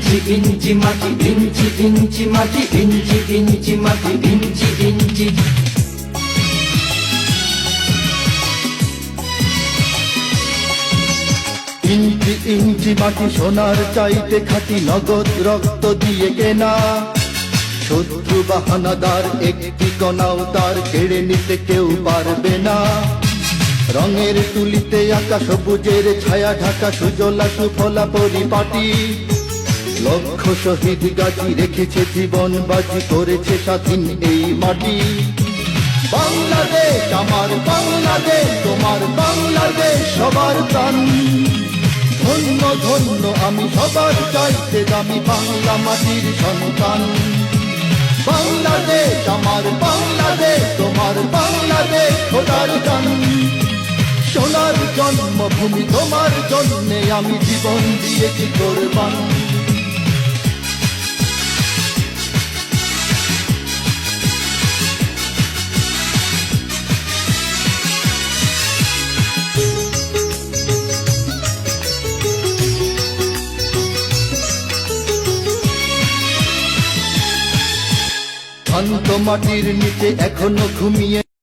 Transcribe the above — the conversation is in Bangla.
ইঞ্চি ইঞ্চি মাটি, ইঞ্চি ইঞ্চি মাটি, ইঞ্চি ইঞ্চি মাটি, ইঞ্চি ইঞ্চি। ইঞ্চি ইঞ্চি মাটি সোনার চাইতে খাঁটি, নগদ রক্ত দিয়ে কেনা। শত্রু বাহানাদার একটি কণাও তার কেড়ে নিতে কেউ পারবে না। রঙের তুলিতে আঁকা সবুজের ছায়া ঢাকা সুজলা সুফলা পরিপাটি। লক্ষ শহীদ গাজী রেখেছে জীবন বাজি, করেছে স্বাধীন এই মাটি। বাংলাদেশ আমার বাংলাদেশ, তোমার বাংলাদেশ সবার প্রাণ। ধন্য ধন্য আমি সবার চাইতে দামি বাংলা মাটির সন্তান। বাংলাদেশ আমার বাংলাদেশ, তোমার বাংলাদেশ খোদার গান। সোনার জন্মভূমি তোমার জন্যে আমি জীবন দিয়েছি কোরবান। শান্ত মাটির নিচে এখনো ঘুমিয়ে